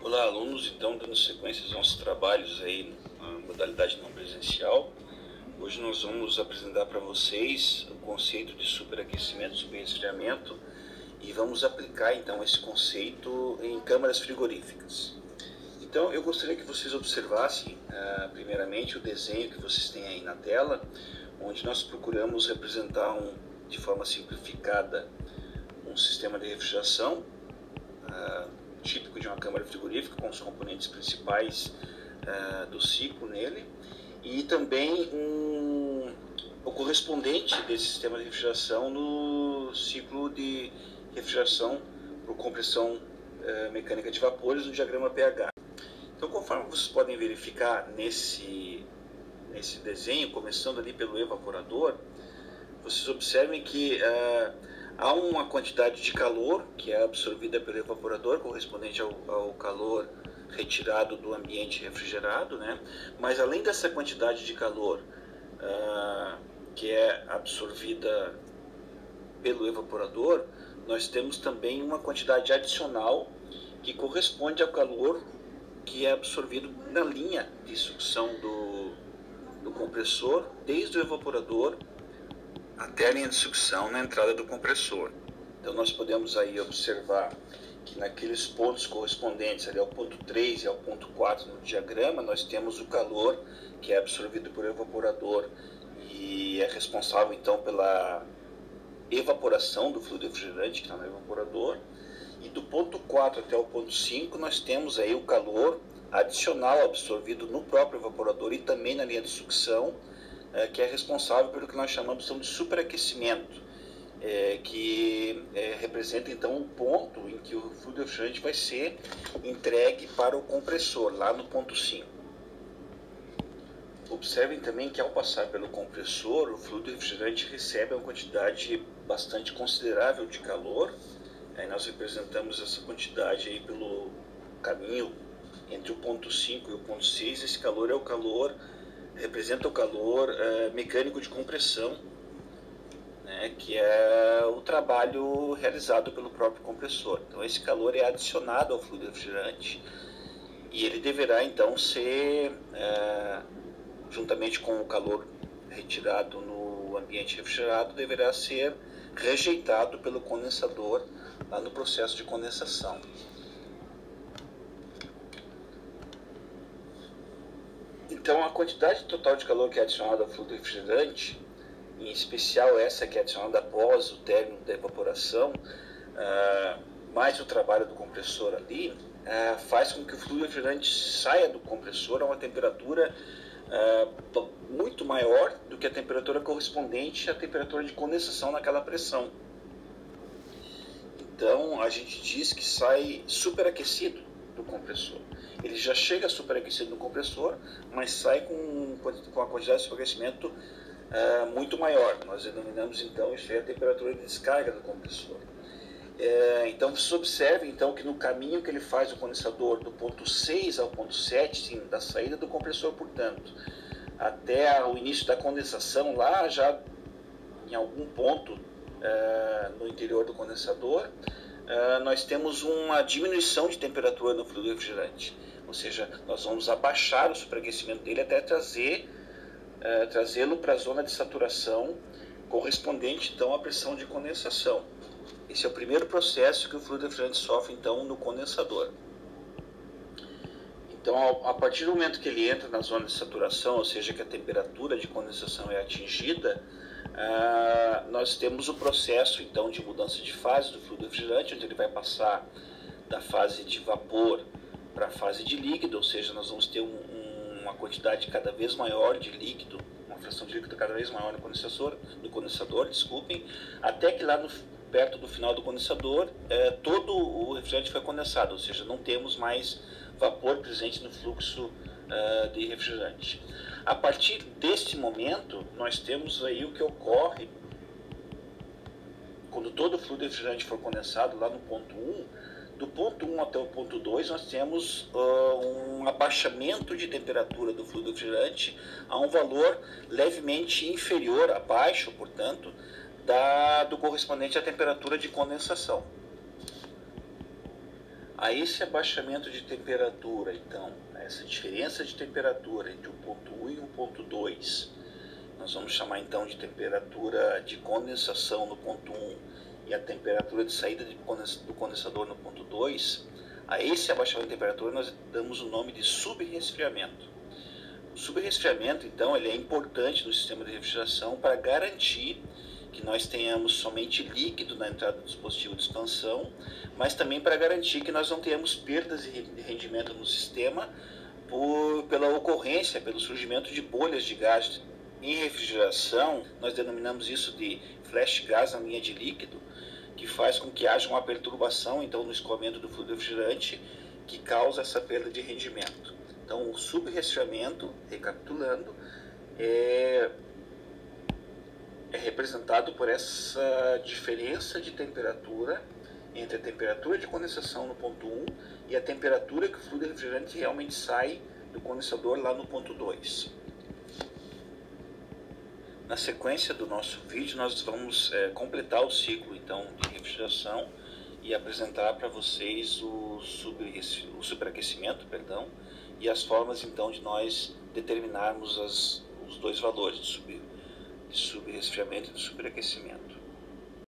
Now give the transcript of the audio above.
Olá, alunos. Então, dando sequência aos nossos trabalhos aí na modalidade não presencial, hoje nós vamos apresentar para vocês o conceito de superaquecimento e superresfriamento e vamos aplicar então esse conceito em câmaras frigoríficas. Então, eu gostaria que vocês observassem primeiramente o desenho que vocês têm aí na tela, onde nós procuramos representar de forma simplificada um sistema de refrigeração típico de uma câmara frigorífica, com os componentes principais do ciclo nele, e também o correspondente desse sistema de refrigeração no ciclo de refrigeração por compressão mecânica de vapores no diagrama pH. Então, conforme vocês podem verificar nesse desenho, começando ali pelo evaporador, vocês observem que há uma quantidade de calor que é absorvida pelo evaporador, correspondente ao calor retirado do ambiente refrigerado, né? Mas além dessa quantidade de calor que é absorvida pelo evaporador, nós temos também uma quantidade adicional que corresponde ao calor que é absorvido na linha de sucção do compressor, desde o evaporador até a linha de sucção na entrada do compressor. Então nós podemos aí observar que naqueles pontos correspondentes ali ao ponto 3 e ao ponto 4 no diagrama, nós temos o calor que é absorvido por evaporador e é responsável então pela evaporação do fluido refrigerante que está no evaporador. E do ponto 4 até o ponto 5 nós temos aí o calor adicional absorvido no próprio evaporador e também na linha de sucção, que é responsável pelo que nós chamamos de superaquecimento, que representa então o ponto em que o fluido refrigerante vai ser entregue para o compressor, lá no ponto 5. Observem também que ao passar pelo compressor, o fluido refrigerante recebe uma quantidade bastante considerável de calor. Aí nós representamos essa quantidade aí pelo caminho entre o ponto 5 e o ponto 6. Esse calor representa o calor mecânico de compressão, né, que é o trabalho realizado pelo próprio compressor. Então esse calor é adicionado ao fluido refrigerante e ele deverá então ser, juntamente com o calor retirado no ambiente refrigerado, deverá ser rejeitado pelo condensador lá no processo de condensação. Então, a quantidade total de calor que é adicionada ao fluido refrigerante, em especial essa que é adicionada após o término da evaporação, mais o trabalho do compressor ali, faz com que o fluido refrigerante saia do compressor a uma temperatura muito maior do que a temperatura correspondente à temperatura de condensação naquela pressão. Então, a gente diz que sai superaquecido do compressor. Ele já chega superaquecido no compressor, mas sai com a quantidade de superaquecimento muito maior. Nós denominamos então isso aí a temperatura de descarga do compressor. Então vocês observem então, que no caminho que ele faz o condensador do ponto 6 ao ponto 7, sim, da saída do compressor, portanto, até o início da condensação, lá já em algum ponto no interior do condensador, nós temos uma diminuição de temperatura no fluido refrigerante, ou seja, nós vamos abaixar o superaquecimento dele até trazê-lo para a zona de saturação correspondente então à pressão de condensação. Esse é o primeiro processo que o fluido refrigerante sofre então no condensador. Então, a partir do momento que ele entra na zona de saturação, ou seja, que a temperatura de condensação é atingida, nós temos o processo então de mudança de fase do fluido refrigerante, onde ele vai passar da fase de vapor para a fase de líquido, ou seja, nós vamos ter uma quantidade cada vez maior de líquido, uma fração de líquido cada vez maior no condensador, desculpem, até que lá perto do final do condensador, todo o refrigerante foi condensado, ou seja, não temos mais vapor presente no fluxo de refrigerante. A partir deste momento, nós temos aí o que ocorre quando todo o fluido refrigerante for condensado lá no ponto 1. Do ponto 1 até o ponto 2, nós temos um abaixamento de temperatura do fluido refrigerante a um valor levemente inferior, abaixo, portanto, do correspondente à temperatura de condensação. A esse abaixamento de temperatura, então, essa diferença de temperatura entre o ponto 1 e o ponto 2, nós vamos chamar então de temperatura de condensação no ponto 1 e a temperatura de saída do condensador no ponto 2, a esse abaixamento de temperatura nós damos o nome de subresfriamento. O subresfriamento, então, ele é importante no sistema de refrigeração para garantir que nós tenhamos somente líquido na entrada do dispositivo de expansão, mas também para garantir que nós não tenhamos perdas de rendimento no sistema pela ocorrência, pelo surgimento de bolhas de gás. Em refrigeração, nós denominamos isso de flash gas na linha de líquido, que faz com que haja uma perturbação então no escoamento do fluido refrigerante, que causa essa perda de rendimento. Então, o subresfriamento, recapitulando, é representado por essa diferença de temperatura entre a temperatura de condensação no ponto 1 e a temperatura que o fluido refrigerante realmente sai do condensador lá no ponto 2. Na sequência do nosso vídeo, nós vamos completar o ciclo então de refrigeração e apresentar para vocês o superaquecimento, e as formas então de nós determinarmos os dois valores de subresfriamento e de superaquecimento.